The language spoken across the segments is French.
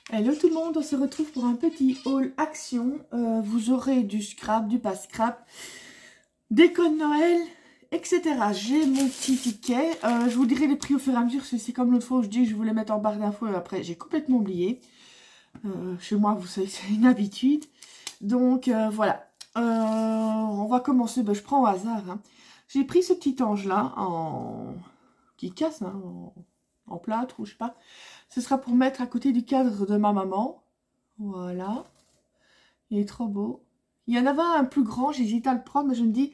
Hello tout le monde, on se retrouve pour un petit haul action. Vous aurez du scrap, du pas scrap, des codes Noël, etc. J'ai mon petit ticket. Je vous dirai les prix au fur et à mesure. C'est comme l'autre fois où je dis que je voulais mettre en barre d'infos et après j'ai complètement oublié. Chez moi, vous savez, c'est une habitude. Donc voilà. On va commencer. Ben, je prends au hasard. Hein. J'ai pris ce petit ange là qui casse, hein, en plâtre ou je sais pas. Ce sera pour mettre à côté du cadre de ma maman. Voilà. Il est trop beau. Il y en avait un plus grand, j'hésite à le prendre, mais je me dis,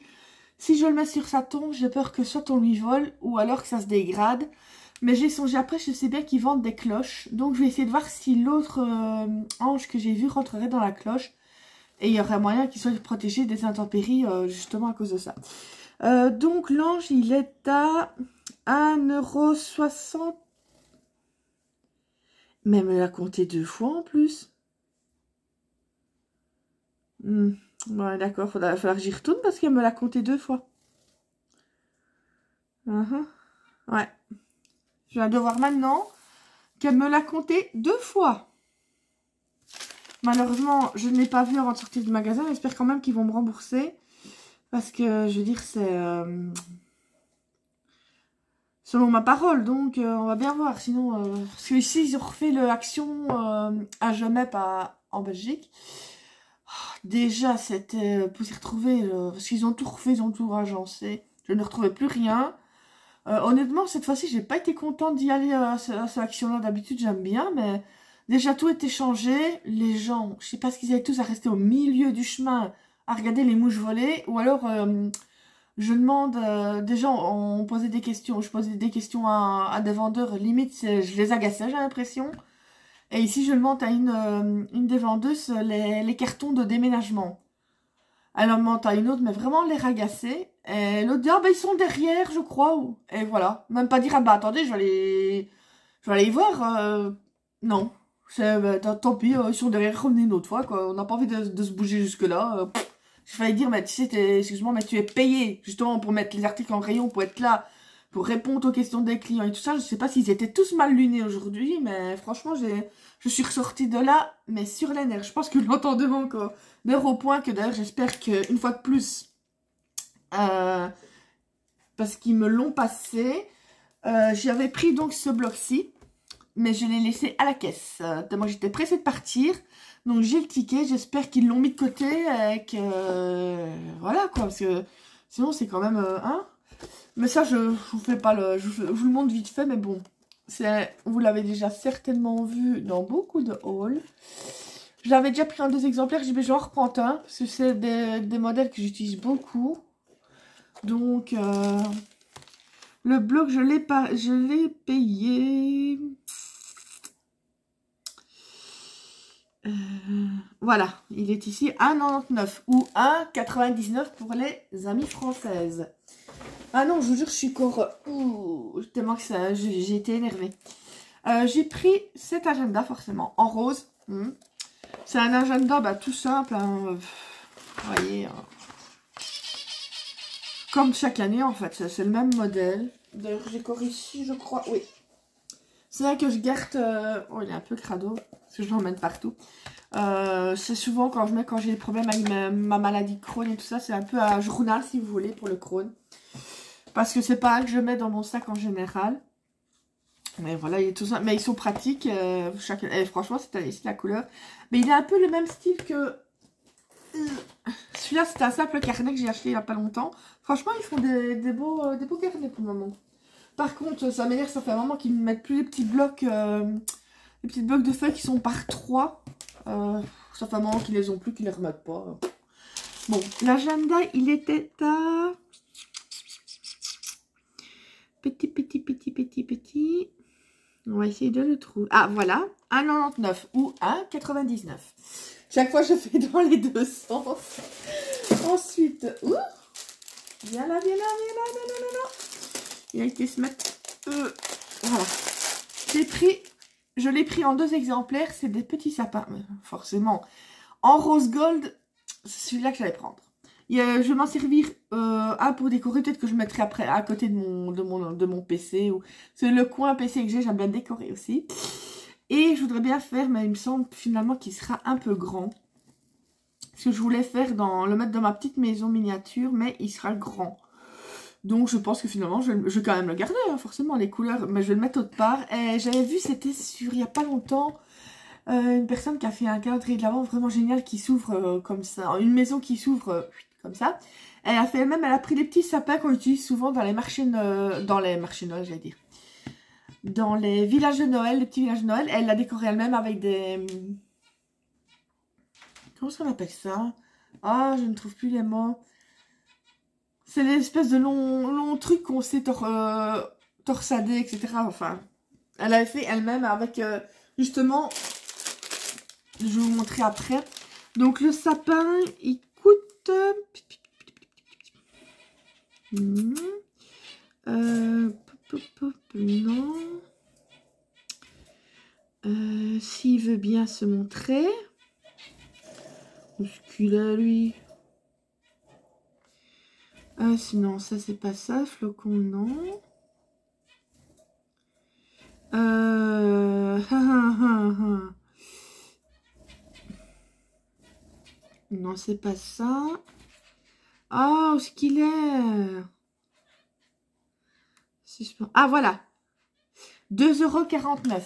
si je le mets sur sa tombe, j'ai peur que soit on lui vole, ou alors que ça se dégrade. Mais j'ai songé après, je sais bien qu'ils vendent des cloches. Donc je vais essayer de voir si l'autre ange que j'ai vu rentrerait dans la cloche. Et il y aurait moyen qu'il soit protégé des intempéries, justement à cause de ça. Donc l'ange, il est à 1,60 €. Mais elle me l'a compté 2 fois en plus. Ouais, d'accord, il va falloir que j'y retourne parce qu'elle me l'a compté 2 fois. Ouais. Je viens de voir maintenant qu'elle me l'a compté 2 fois. Malheureusement, je ne l'ai pas vu avant de sortir du magasin. J'espère quand même qu'ils vont me rembourser. Parce que, je veux dire, c'est... selon ma parole, donc on va bien voir. Sinon, parce que ici, ils ont refait l'action à jamais pas en Belgique. Déjà, c'était pour s'y retrouver, parce qu'ils ont tout refait, ils ont tout agencé. Je ne retrouvais plus rien. Honnêtement, cette fois-ci, j'ai pas été contente d'y aller à cette action-là. D'habitude, j'aime bien, mais déjà, tout était changé. Les gens, je sais pas ce qu'ils avaient tous à rester au milieu du chemin, à regarder les mouches voler. Ou alors, je demande, des gens ont posé des questions. Je posais des questions à des vendeurs. Limite, je les agaçais, j'ai l'impression. Et ici, je demande à une des vendeuses les cartons de déménagement. Elle en demande à une autre, mais vraiment les ragasser. Et l'autre dit, ah ben ils sont derrière, je crois. Et voilà. Même pas dire, ah bah attendez, je vais aller y voir. Non. Tant pis, ils sont derrière, revenez une autre fois, quoi. On n'a pas envie de se bouger jusque-là. J'ai failli dire, mais tu sais, excuse-moi, mais tu es payé, justement, pour mettre les articles en rayon, pour être là, pour répondre aux questions des clients et tout ça. Je sais pas s'ils étaient tous mal lunés aujourd'hui, mais franchement, je suis ressortie de là, mais sur les nerfs. Je pense que l'entendez encore. D'ailleurs, au point que d'ailleurs, j'espère qu'une fois de plus, parce qu'ils me l'ont passé, j'avais pris donc ce bloc-ci, mais je l'ai laissé à la caisse. Tellement j'étais pressée de partir. Donc j'ai le ticket, j'espère qu'ils l'ont mis de côté et que... voilà quoi, parce que sinon c'est quand même... hein. Mais ça, je vous fais pas le... Je vous le montre vite fait, mais bon. Vous l'avez déjà certainement vu dans beaucoup de hauls. Je l'avais déjà pris en 2 exemplaires, j'ai dit, je vais en reprendre un, parce que c'est des modèles que j'utilise beaucoup. Donc, le bloc, je l'ai payé... voilà, il est ici à 1,99 ou 1,99 pour les amies françaises. Ah non, je vous jure, je suis encore... tellement que ça, j'ai été énervée. J'ai pris cet agenda, forcément, en rose. C'est un agenda tout simple, hein, vous voyez, comme chaque année en fait, c'est le même modèle. D'ailleurs, j'ai encore ici, je crois, oui. C'est là que je garde, oh, il est un peu crado, parce que je l'emmène partout. C'est souvent quand j'ai des problèmes avec ma maladie de Crohn et tout ça, c'est un peu un journal si vous voulez pour le Crohn. Parce que c'est pas un que je mets dans mon sac en général. Mais voilà, il est tout ça. Mais ils sont pratiques. Franchement, c'est la couleur. Mais il est un peu le même style que... celui-là, c'est un simple carnet que j'ai acheté il n'y a pas longtemps. Franchement, ils font des beaux carnets pour le moment. Par contre, ça m'énerve, ça fait un moment qu'ils ne mettent plus les petits blocs... les petits blocs de feuilles qui sont par 3. Ça fait un moment qu'ils les ont plus, qu'ils les remettent pas. Bon, l'agenda, il était à... Petit. On va essayer de le trouver. Ah, voilà. 1,99 ou 1,99. Chaque fois, je fais dans les deux sens. Ensuite, viens là. Il a été se mettre... voilà. Je l'ai pris en 2 exemplaires. C'est des petits sapins. Forcément. En rose gold, c'est celui-là que j'allais prendre. Je vais m'en servir un pour décorer. Peut-être que je mettrai après à côté de mon PC. C'est le coin PC que j'aime bien décorer aussi. Et je voudrais bien faire, mais il me semble finalement qu'il sera un peu grand. Parce que je voulais faire le mettre dans ma petite maison miniature, mais il sera grand. Donc je pense que finalement, je vais quand même le garder, hein, forcément, les couleurs. Mais je vais le mettre autre part. Et j'avais vu, c'était il n'y a pas longtemps, une personne qui a fait un calendrier de l'Avent vraiment génial qui s'ouvre comme ça. Une maison qui s'ouvre comme ça. Elle a fait elle a pris des petits sapins qu'on utilise souvent dans les marchés, dans les marchés Noël, j'allais dire. Dans les villages de Noël, les petits villages de Noël. Elle l'a décoré elle-même avec des... Comment est-ce qu'on appelle ça? Ah, je ne trouve plus les mots. C'est l'espèce de long truc qu'on sait torsader, etc. Enfin, elle avait fait elle-même avec, justement, je vais vous montrer après. Donc, le sapin, il coûte... non. S'il veut bien se montrer. Qu'est-ce qu'il a, lui? Sinon, ça, c'est pas ça. Flocon, non. Non, c'est pas ça. Ah, où est-ce qu'il est? Ah, voilà. 2,49 €.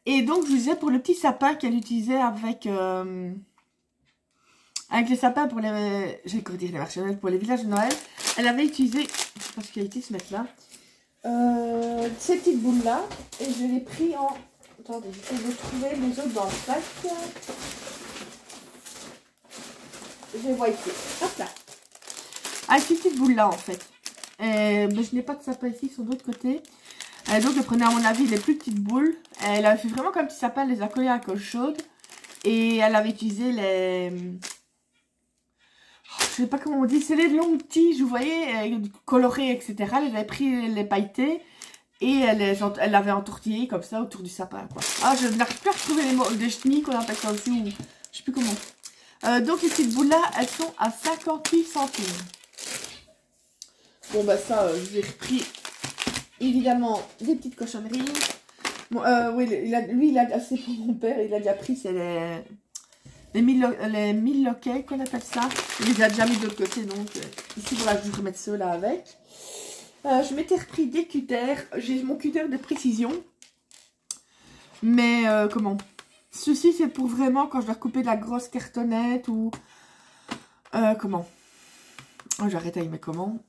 Et donc, je vous disais, pour le petit sapin qu'elle utilisait avec les sapins pour les... J'ai quoi dire les marchés de Noël, pour les villages de Noël. Elle avait utilisé... Je sais pas ce qu'elle a été se mettre là. Ces petites boules-là. Et je l'ai pris en... Attendez, j'essaie de trouver les autres dans le sac. Je les vois ici. Hop là. Avec ces petites boules-là, en fait. Mais je n'ai pas de sapin ici, ils sont de l'autre côté. Donc, je prenais à mon avis les plus petites boules. Elle avait fait vraiment comme un petit sapin, elle les a collées à la colle chaude. Et elle avait utilisé les... Je sais pas comment on dit, c'est les longues tiges, vous voyez, colorées, etc. Elle avait pris les pailletés et elle l'avait entortillé comme ça autour du sapin, quoi. Ah, je n'arrive plus à retrouver les mots, des chenilles qu'on appelle ça aussi, ou je sais plus comment. Donc, les petites boules-là, elles sont à 58 centimes. Bon, bah ça, je vous ai repris, évidemment, des petites cochonneries. Bon, oui, lui, il a assez pour mon père, il a déjà pris, c'est les 1000 loquets qu'on appelle ça. Il les a déjà mis de l'autre côté, donc ici, voilà, je vais remettre ceux-là avec. Je m'étais repris des cutters. J'ai mon cutter de précision. Mais, comment? Ceci, c'est pour vraiment quand je dois couper de la grosse cartonnette ou... comment? Oh, j'arrête avec mes comment.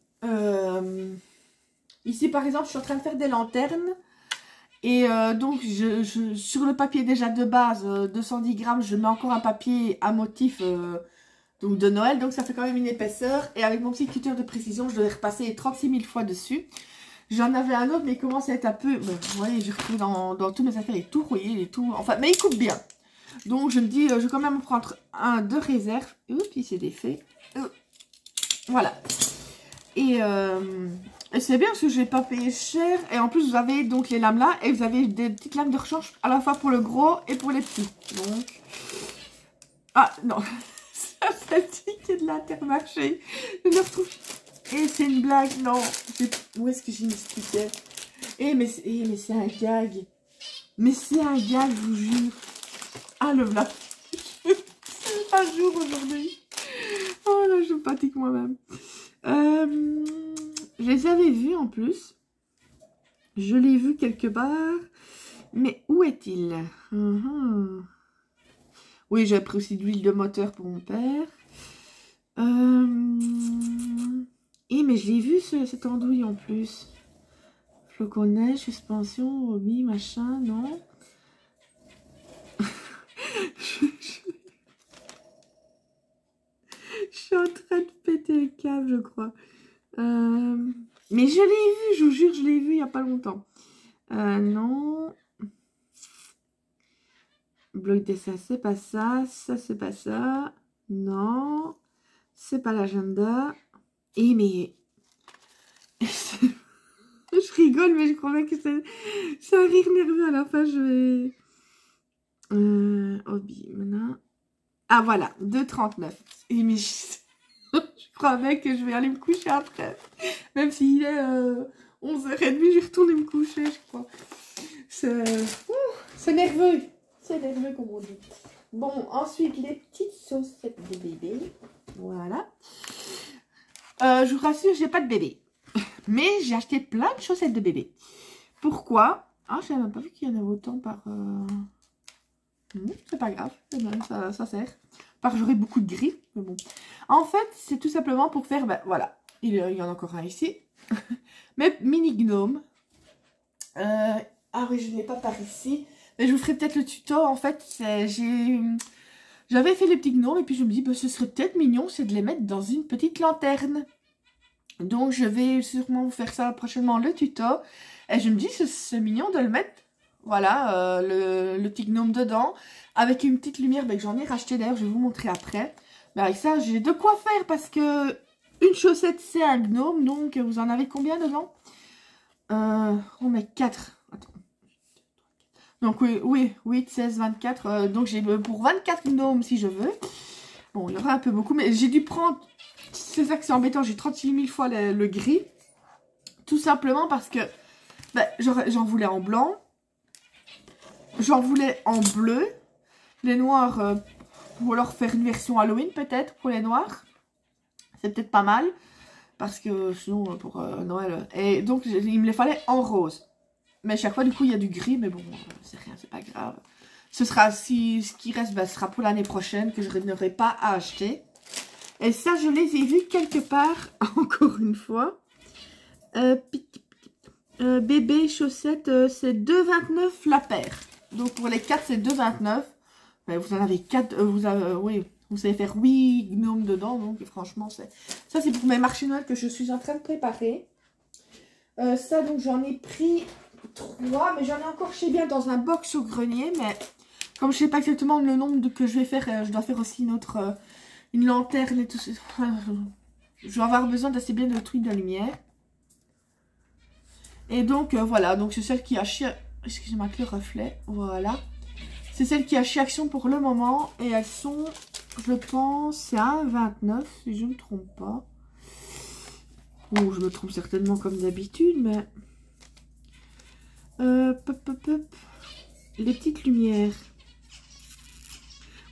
Ici, par exemple, je suis en train de faire des lanternes. Et donc, sur le papier déjà de base, 210 grammes, je mets encore un papier à motif donc de Noël. Donc, ça fait quand même une épaisseur. Et avec mon petit cutter de précision, je devais repasser 36 000 fois dessus. J'en avais un autre, mais il commence à être un peu... Bon, vous voyez, je retrouve dans toutes mes affaires, il est tout rouillé, il est tout... Enfin, mais il coupe bien. Donc, je me dis, je vais quand même prendre un de réserve. Oups, il s'est défait. Voilà. Et c'est bien parce que je n'ai pas payé cher. Et en plus, vous avez donc les lames là. Et vous avez des petites lames de rechange à la fois pour le gros et pour les petits. Donc... Ah, non. Celle-ci qui est de l'Intermarché. Je me retrouve... Et c'est une blague, non. Où est-ce que j'ai mis ce ticket? Mais c'est un gag. Mais c'est un gag, je vous jure. Ah, le blague. C'est un jour aujourd'hui. Oh là, je me fatigue moi-même. Je les avais vus en plus. Je l'ai vu quelque part. Mais où est-il? Oui, j'ai pris aussi de l'huile de moteur pour mon père. Mais je l'ai vu cette andouille en plus. Flocon neige, suspension, hobby, machin, non. Je suis en train de péter le câble, je crois. Mais je l'ai vu, je vous jure, je l'ai vu il n'y a pas longtemps. Non. Bloc dessin, c'est pas ça. Ça, c'est pas ça. Non. C'est pas l'agenda. Mais... je rigole, mais je crois bien que c'est un rire nerveux. À la fin, je vais... hobby, maintenant. Ah, voilà. 2,39. Mais je crois bien que je vais aller me coucher après. Même s'il est 11h30, je vais retourner me coucher, je crois. C'est nerveux. C'est nerveux comme on dit. Bon, ensuite, les petites chaussettes de bébé. Voilà. Je vous rassure, j'ai pas de bébé. Mais j'ai acheté plein de chaussettes de bébé. Pourquoi? Ah, je n'avais même pas vu qu'il y en avait autant par... c'est pas grave, ça sert. Par j'aurais beaucoup de gris, mais bon. En fait, c'est tout simplement pour faire... Ben, voilà, il y en a encore un ici. Mes mini gnomes. Ah oui, je n'ai pas par ici. Mais je vous ferai peut-être le tuto. En fait, j'avais fait les petits gnomes et puis je me dis, ben, ce serait peut-être mignon, c'est de les mettre dans une petite lanterne. Donc, je vais sûrement vous faire ça prochainement, le tuto. Et je me dis, c'est mignon de le mettre, voilà, le petit gnome dedans. Avec une petite lumière que j'en ai racheté d'ailleurs, je vais vous montrer après. Mais avec ça, j'ai de quoi faire parce que une chaussette, c'est un gnome. Donc, vous en avez combien dedans? On met 4. Attends. Donc, oui, 8, 16, 24. Donc, j'ai pour 24 gnomes si je veux. Bon, il y aura un peu beaucoup, mais j'ai dû prendre... C'est ça que c'est embêtant, j'ai 36 000 fois le gris. Tout simplement parce que ben, j'en voulais en blanc. J'en voulais en bleu. Les noirs, pour leur faire une version Halloween peut-être, pour les noirs. C'est peut-être pas mal. Parce que sinon, pour Noël... Et donc, il me les fallait en rose. Mais chaque fois, du coup, il y a du gris. Mais bon, c'est rien, c'est pas grave. Ce sera, ce qui reste, ben, ce sera pour l'année prochaine que je n'aurai pas à acheter. Et ça, je les ai vus quelque part, encore une fois. Bébé chaussettes, c'est 2,29 la paire. Donc, pour les 4, c'est 2,29. Ben, vous en avez 4, oui, vous savez faire 8 gnomes dedans. Donc, franchement, ça, c'est pour mes marchés Noël que je suis en train de préparer. Ça, donc, j'en ai pris 3, mais j'en ai encore chez bien dans un box au grenier. Mais comme je ne sais pas exactement le nombre que je vais faire, je dois faire aussi une autre... une lanterne et tout ça. Je vais avoir besoin d'assez bien de trucs de lumière. Et donc, voilà. Donc, c'est celle qui a chez... Excusez-moi, que le reflet. Voilà. C'est celle qui a chez Action pour le moment. Et elles sont, je pense, c'est à 1,29 si je ne me trompe pas. Bon, je me trompe certainement comme d'habitude, mais... Les petites lumières.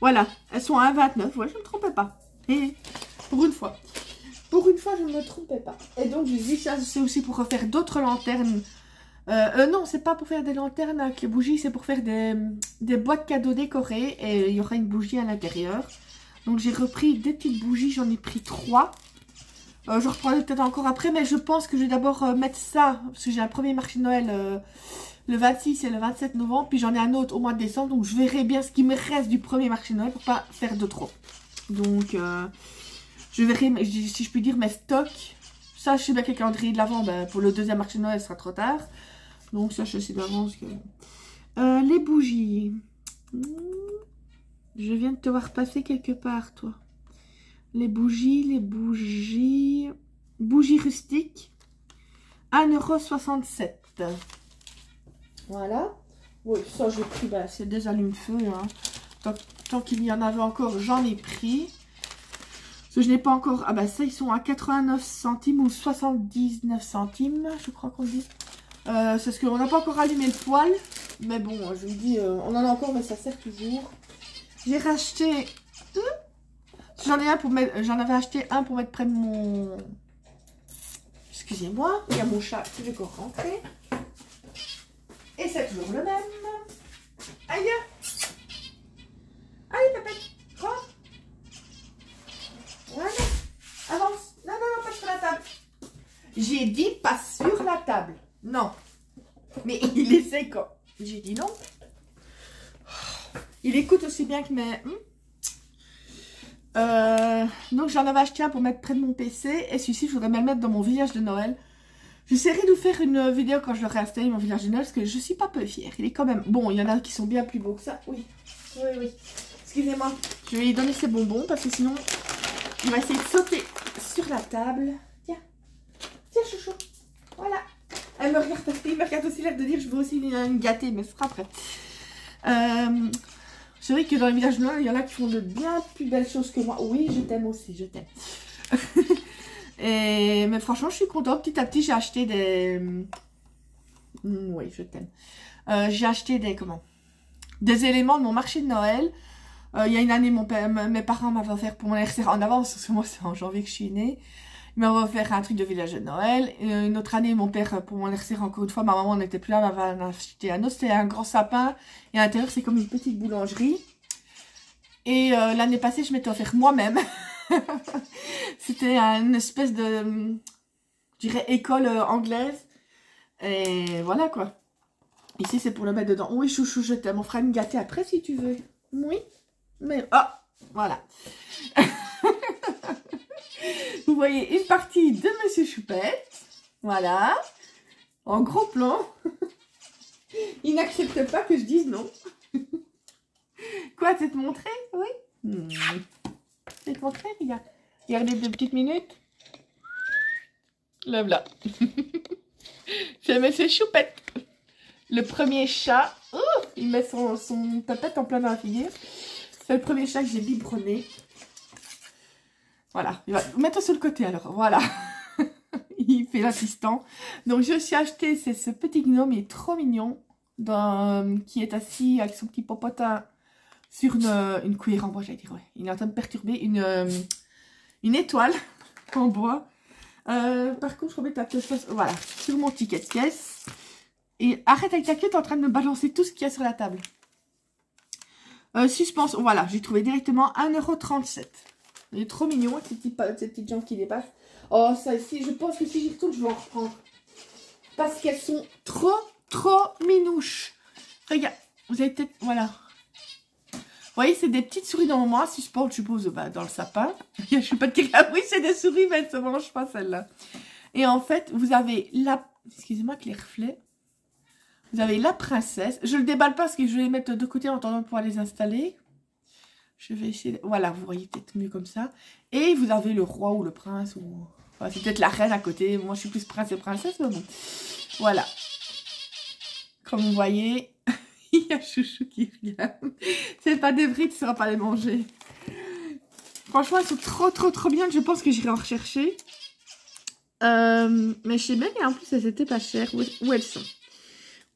Voilà, elles sont à 1,29. Ouais, je ne me trompais pas. Et pour une fois. Pour une fois, je ne me trompais pas. Et donc, je dis ça, c'est aussi pour refaire d'autres lanternes. Non, c'est pas pour faire des lanternes avec les bougies, c'est pour faire des boîtes cadeaux décorées. Et il y aura une bougie à l'intérieur. Donc, j'ai repris des petites bougies, j'en ai pris 3. Je reprendrai peut-être encore après, mais je pense que je vais d'abord mettre ça. Parce que j'ai un premier marché de Noël... le 26 et le 27 novembre, puis j'en ai un autre au mois de décembre, donc je verrai bien ce qui me reste du premier marché de Noël pour pas faire de trop. Donc, je verrai, si je puis dire, mes stocks. Ça, je sais bien que le calendrier de l'avant, ben, pour le deuxième marché de Noël, ce sera trop tard. Donc, ça, je sais d'avance que... les bougies. Je viens de te voir passer quelque part, toi. Les bougies. Bougies rustiques. 1,67 €. Voilà. Oui, ça j'ai pris, bah, c'est des allumes-feu. Hein. Tant qu'il y en avait encore, j'en ai pris. Parce que je n'ai pas encore... Ah bah ça, ils sont à 89 centimes ou 79 centimes, je crois qu'on dit. C'est ce qu'on n'a pas encore allumé le poêle. Mais bon, je vous dis, on en a encore, mais ça sert toujours. J'ai racheté... J'en avais acheté un pour mettre près de mon... Excusez-moi, il y a mon chat qui veut encore rentrer. Et c'est toujours le même. Aïe. Allez, Pépette, rentre. Voilà. Avance. Non, pas sur la table. J'ai dit pas sur la table. Non. Mais il essaie quand. J'ai dit non. Il écoute aussi bien que mes... Donc j'en avais acheté un pour mettre près de mon PC. Et celui-ci, je voudrais même le mettre dans mon village de Noël. J'essaierai de vous faire une vidéo quand je l'aurai installé mon village de Noël, parce que je suis pas peu fière. Il est quand même... Bon, il y en a qui sont bien plus beaux que ça. Oui. Excusez-moi. Je vais lui donner ses bonbons, parce que sinon, il va essayer de sauter sur la table. Tiens, chouchou. Voilà. Elle me regarde, il me regarde aussi l'air de dire je veux aussi une gâtée, mais ce sera après. C'est vrai que dans les villages de Noël, il y en a qui font de bien plus belles choses que moi. Oui, je t'aime aussi, je t'aime. Mais franchement, je suis contente. Petit à petit, j'ai acheté des... Oui, je t'aime. J'ai acheté des... Comment? des éléments de mon marché de Noël. Il y a une année, mes parents m'avaient offert pour mon anniversaire en avance, parce que moi c'est en janvier que je suis née. Ils m'avaient offert un truc de village de Noël. Une autre année, mon père, pour mon anniversaire, encore une fois, ma maman n'était plus là, m'avait acheté un autre. C'était un grand sapin. Et à l'intérieur, c'est comme une petite boulangerie. Et l'année passée, je m'étais offert moi-même. C'était une espèce de, je dirais, école anglaise. Et voilà quoi. Ici, c'est pour le mettre dedans. Oui, chouchou, je t'aime. On fera une gâtée après si tu veux. Oui. Mais, ah, voilà. Vous voyez une partie de Monsieur Choupette. Voilà. En gros plan. Il n'accepte pas que je dise non. Quoi, c'est te montrer? Oui. C'est te montrer, regarde. Regardez 2 petites minutes. Le voilà. C'est Monsieur Choupette. Le premier chat. Oh, il met son tapette en plein dans la figure. C'est le premier chat que j'ai biberonné. Voilà. Il va mettre sur le côté alors. Voilà. Il fait l'assistant. Donc je me suis acheté, c'est ce petit gnome, il est trop mignon. Qui est assis avec son petit popotin sur une cuillère en bois, j'allais dire. Ouais. Il est en train de perturber une étoile en bois. Par contre, je remets ta pièce, voilà, sur mon ticket de caisse. Et arrête avec ta queue, t'es en train de me balancer tout ce qu'il y a sur la table. Suspense, voilà, j'ai trouvé directement 1,37 €. Il est trop mignon, avec ces petites jambes qui dépassent. Oh, ça ici, je pense que si j'y retourne, je vais en reprendre. Parce qu'elles sont trop minouches. Regarde, vous avez peut-être, voilà. Vous voyez, c'est des petites souris dans moi, suspendues, je suppose, dans le sapin. Je ne suis pas de dire, ah oui, c'est des souris, mais elles ne se mangent pas, celles-là. Et en fait, vous avez la... Excusez-moi que les reflets. Vous avez la princesse. Je ne le déballe pas parce que je vais les mettre de côté en attendant de pouvoir les installer. Je vais essayer... Voilà, vous voyez peut-être mieux comme ça. Et vous avez le roi ou le prince. Ou... Enfin, c'est peut-être la reine à côté. Moi, je suis plus prince et princesse, mais bon. Voilà. Comme vous voyez, il y a Chouchou qui regarde. C'est pas des brides, ça ne sera pas les manger. Franchement, elles sont trop bien. Je pense que j'irai en rechercher. Mais chez Belle, et en plus, elles étaient pas chères. Où elles sont?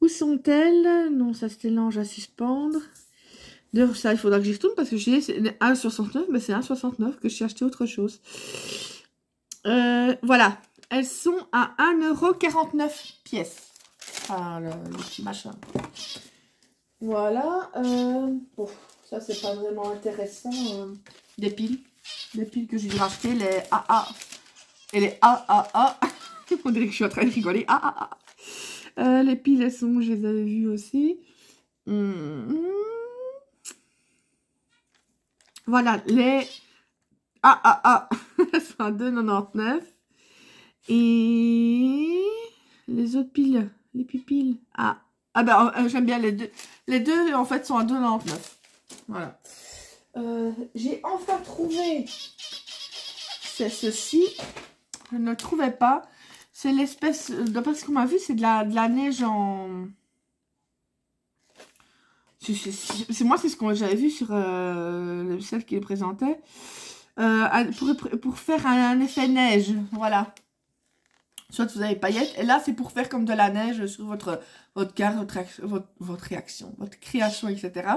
Où sont-elles? Non, ça c'était l'ange à suspendre. D'ailleurs, ça, il faudra que j'y retourne parce que j'ai 1,69, mais c'est 1,69 que j'ai acheté autre chose. Voilà. Elles sont à 1,49 € pièce. Enfin, le petit machin. Voilà. Bon, ça, c'est pas vraiment intéressant. Des piles. Des piles que j'ai dû racheter. Les AA. Et les AAA. On dirait que je suis en train de rigoler. AAA. Les piles, elles sont, je les avais vues aussi. Voilà, les AAA. Elles sont à 2,99 €. Et les autres piles, les pipiles. Ah ben, j'aime bien les deux. Les deux, en fait, sont à 2,99 €. Voilà. J'ai enfin trouvé. C'est ceci. Je ne le trouvais pas. C'est l'espèce, d'après ce qu'on m'a vu, c'est de la neige en... Moi, c'est ce que j'avais vu sur celle qui le présentait. Pour faire un effet neige, voilà. Soit vous avez paillettes, et là, c'est pour faire comme de la neige sur votre carte, votre réaction, votre création, etc.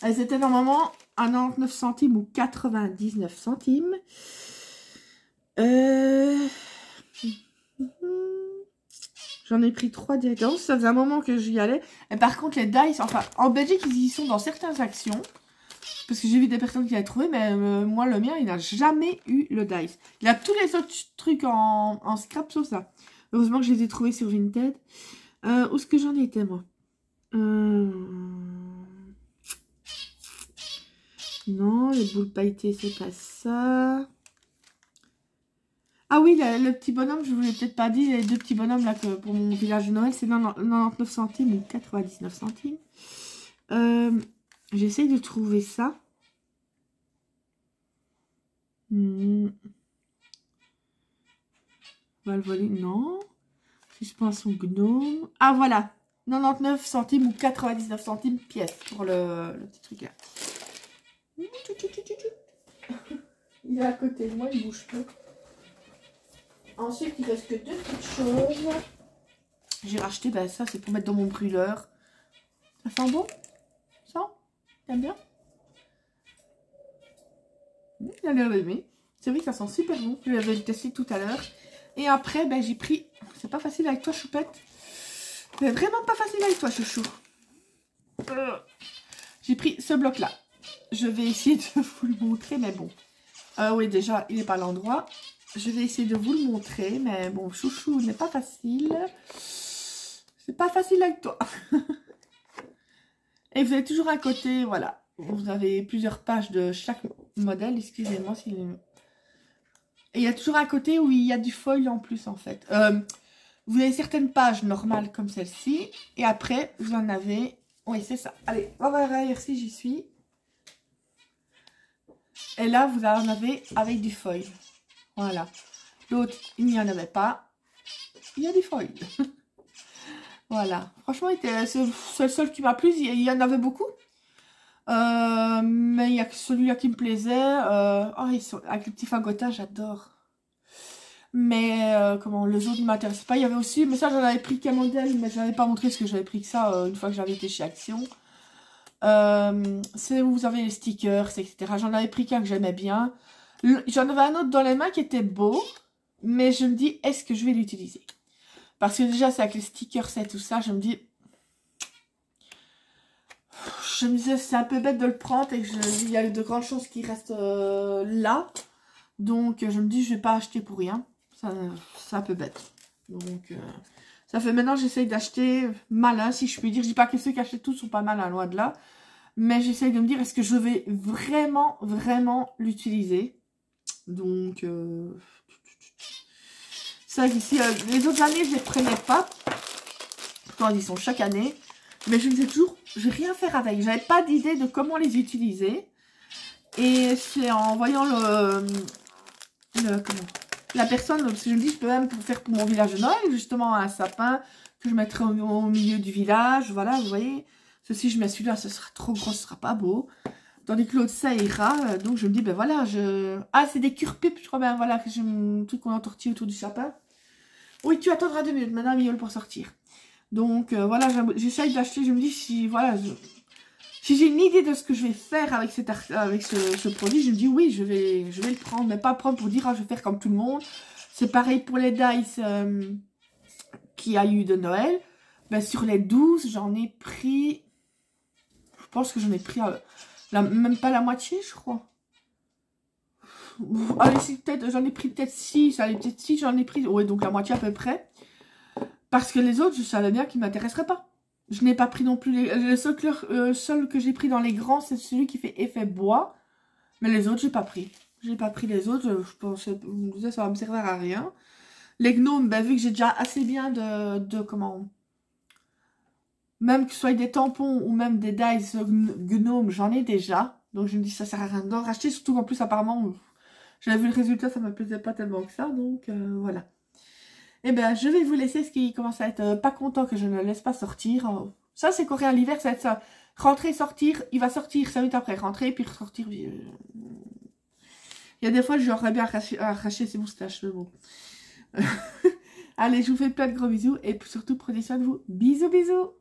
Elles étaient normalement à 99 centimes ou 99 centimes. J'en ai pris 3 directement. Ça faisait un moment que j'y allais. Et par contre, les dice, enfin, en Belgique, ils y sont dans certaines actions. Parce que j'ai vu des personnes qui l'avaient trouvé, mais moi, le mien, il n'a jamais eu le dice. Il a tous les autres trucs en scrap, sauf ça. Heureusement que je les ai trouvés sur Vinted. Où est-ce que j'en étais, moi? Non, les boules pailletées, c'est pas ça. Ah oui, le petit bonhomme, je vous l'ai peut-être pas dit, les deux petits bonhommes là que pour mon village de Noël, c'est 99 centimes ou 99 centimes. J'essaye de trouver ça. On va le voler, non. Suspension gnome. Ah voilà, 99 centimes ou 99 centimes pièce pour le petit truc là. Il est à côté de moi, il bouge plus. Ensuite, il reste que 2 petites choses. J'ai racheté, ben ça c'est pour mettre dans mon brûleur. Ça sent bon? T'aimes bien? Il a l'air d'aimer. C'est vrai que ça sent super bon. Je l'avais testé tout à l'heure. Et après, ben, j'ai pris... C'est pas facile avec toi, choupette. C'est vraiment pas facile avec toi, chouchou. J'ai pris ce bloc-là. Je vais essayer de vous le montrer, mais bon. Oui, déjà, il n'est pas à l'endroit. Je vais essayer de vous le montrer, mais bon, chouchou n'est pas facile. C'est pas facile avec toi. Et vous avez toujours un côté, voilà. Vous avez plusieurs pages de chaque modèle. Excusez-moi s'il est... Et il y a toujours un côté où il y a du foil en plus, en fait. Vous avez certaines pages normales comme celle-ci. Et après, vous en avez... Oui, c'est ça. Allez, on va voir si j'y suis. Et là, vous en avez avec du foil. Voilà. L'autre, il n'y en avait pas. Il y a du foil. Voilà. Franchement, c'est le seul qui m'a plu. Il y en avait beaucoup. Mais il y a que celui-là qui me plaisait. Oh, ils sont avec le petit fagotin, j'adore. Mais comment, les autres ne m'intéressaient pas. Il y avait aussi, mais ça j'en avais pris qu'un modèle, mais je n'avais pas montré parce que j'avais pris que ça une fois que j'avais été chez Action. C'est où vous avez les stickers, etc. J'en avais pris qu'un que j'aimais bien. J'en avais un autre dans les mains qui était beau, mais je me dis, est-ce que je vais l'utiliser? Parce que déjà, c'est avec les stickers et tout ça, je me dis... Je me disais, c'est un peu bête de le prendre et il y a de grandes chances qu'il reste là. Donc, je me dis, je vais pas acheter pour rien. C'est un peu bête. Donc, ça fait maintenant, j'essaye d'acheter malin, si je puis dire. Je dis pas que ceux qui achètent tout sont pas malins, loin de là. Mais j'essaye de me dire, est-ce que je vais vraiment, vraiment l'utiliser? Donc, ça ici, les autres années, je les prenais pas. Pourtant, ils sont chaque année. Mais je me disais toujours, je vais rien faire avec. J'avais pas d'idée de comment les utiliser. Et c'est en voyant la personne, parce que je me dis, je peux même faire pour mon village de Noël, justement, un sapin que je mettrai au milieu du village. Voilà, vous voyez. Ceci, je mets celui-là, ce sera trop gros, ce sera pas beau. Tandis que l'autre, ça ira. Donc, je me dis, ben voilà, Ah, c'est des cure-pipes, je crois, ben voilà, que j'ai un truc qu'on entortille autour du sapin. Oui, tu attendras 2 minutes, madame Miole, pour sortir. Donc, voilà, j'essaye d'acheter, je me dis, si, voilà, si j'ai une idée de ce que je vais faire avec, ce produit, je me dis, oui, je vais le prendre, mais pas le prendre pour dire, ah, je vais faire comme tout le monde. C'est pareil pour les dice qu'il y a eu de Noël. Ben, sur les 12, j'en ai pris, je pense que j'en ai pris même pas la moitié, je crois. Allez, j'en ai pris peut-être 6, allez, peut-être 6, j'en ai pris, ouais, donc la moitié à peu près. Parce que les autres, je savais bien qu'ils ne m'intéresseraient pas. Je n'ai pas pris non plus le seul que j'ai pris dans les grands, c'est celui qui fait effet bois. Mais les autres, j'ai pas pris. J'ai pas pris les autres, je pensais, je me disais, ça va me servir à rien. Les gnomes, ben, vu que j'ai déjà assez bien comment... Même que ce soit des tampons ou même des dice gnomes, j'en ai déjà. Donc je me dis, ça sert à rien d'en racheter. Surtout qu'en plus, apparemment, j'avais vu le résultat, ça ne me plaisait pas tellement que ça. Donc voilà. Eh bien, je vais vous laisser, ce qui commence à être pas content que je ne le laisse pas sortir. Ça, c'est coréen, l'hiver, ça va être ça. Rentrer, sortir, il va sortir 5 minutes après. Rentrer, puis ressortir. Il y a des fois, j'aurais bien arraché ses moustaches, mais bon. Allez, je vous fais plein de gros bisous. Et surtout, prenez soin de vous. Bisous, bisous.